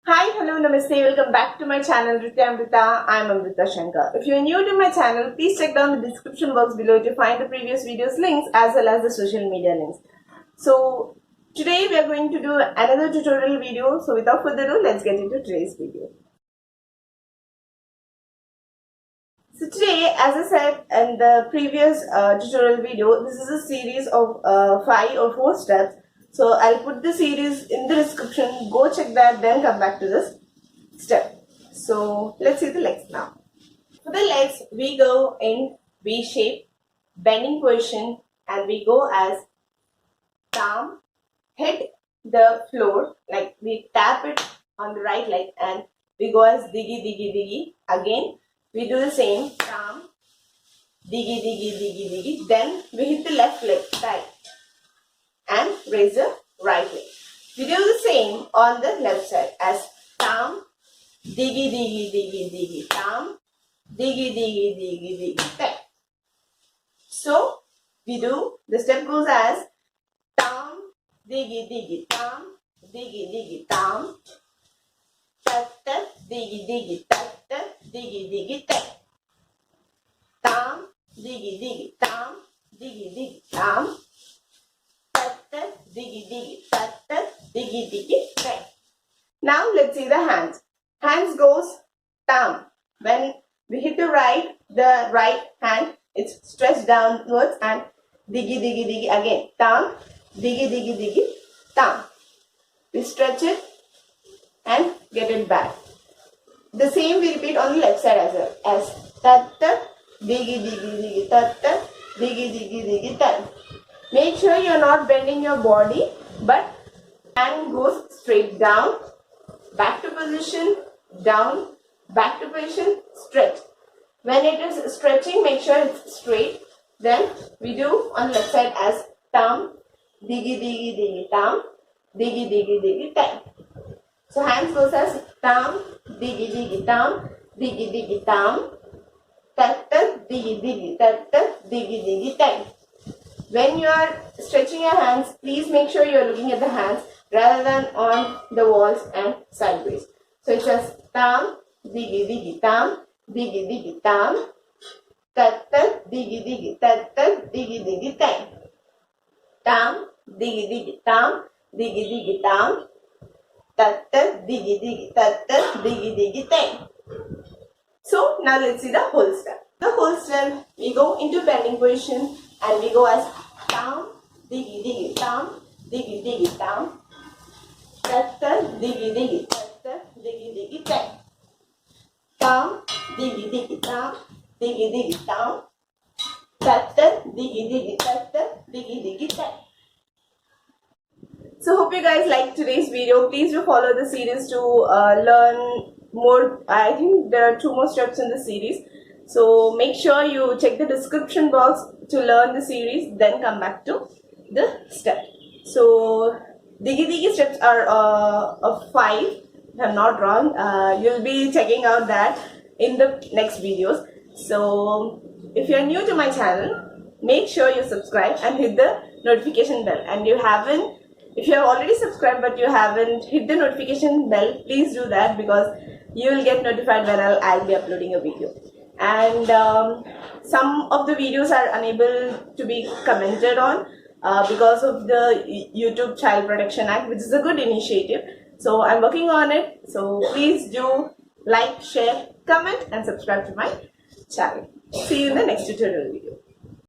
Hi, hello, namaste. Welcome back to my channel Nruthyamrutha. I'm Amrutha Sankar. If you're new to my channel, please check down the description box below to find the previous videos links as well as the social media links. So today we are going to do another tutorial video. So without further ado, let's get into today's video. So today, as I said in the previous tutorial video, this is a series of 5 or 4 steps. So I'll put the series in the description. Go check that, then come back to this step. So let's see the legs now. For the legs, we go in V shape, bending position, and we go as palm hit the floor, like we tap it on the right leg, and we go as diggy diggy diggy. Again, we do the same, palm diggy diggy diggy diggy. Then we hit the left leg tight and raise the right leg. We do the same on the left side as palm diggy diggy diggy diggy, palm diggy diggy diggy diggy, tight. So we do, the step goes as tam diggy diggy tam diggy diggy tam tat tat diggy diggy tat tat diggy diggy tat tam diggy diggy tam diggy diggy tam tat tat diggy diggy tat tat diggy diggy tat. Now let's see the hands. Hands goes tam. When we hit the right hand, it's stretched downwards and diggy diggy diggy again. Tam, diggy diggy diggy, tam. We stretch it and get it back. The same we repeat on the left side as well. As tat tat, diggy diggy diggy, tat tat, diggy diggy diggy, tat. Make sure you're not bending your body, but hand goes straight down, back to position, down, back to position, stretch. When it is stretching, make sure it's straight. Then we do on the left side as tam, diggy diggy diggy tam, diggy diggy diggy tam. So hands goes as tam, diggy diggy tam, diggy diggy tam, tat tat, diggy diggy tat tat, diggy diggy tam. When you are stretching your hands, please make sure you are looking at the hands rather than on the walls and sideways. So it's just tam, diggy diggy tam, diggy diggy tam, tat tat, diggy diggy tat tat, diggy diggy tam. Tam, diggy diggy tam, diggy diggy tam, tat tat, diggy diggy tat tat, diggy diggy tam. So now let's see the whole step. The whole step, we go into bending position and we go as tam, diggy diggy tam, diggy diggy tam, tat tat, diggy diggy tat tat, diggy diggy tam. Tam, diggy diggy tam, diggy diggy tam, tat tat, diggy diggy tat tat, diggy diggy tam. So hope you guys liked today's video. Please do follow the series to learn more. I think there are 2 more steps in the series. So make sure you check the description box to learn the series, then come back to the step. So diggy diggy steps are of 5, if I'm not wrong. You'll be checking out that in the next videos. So if you're new to my channel, make sure you subscribe and hit the notification bell. And if you have already subscribed but you haven't hit the notification bell, please do that, because you will get notified when I'll be uploading a video. And some of the videos are unable to be commented on because of the YouTube Child Protection Act, which is a good initiative. So I'm working on it. So please do like, share, comment and subscribe to my channel. See you in the next tutorial video.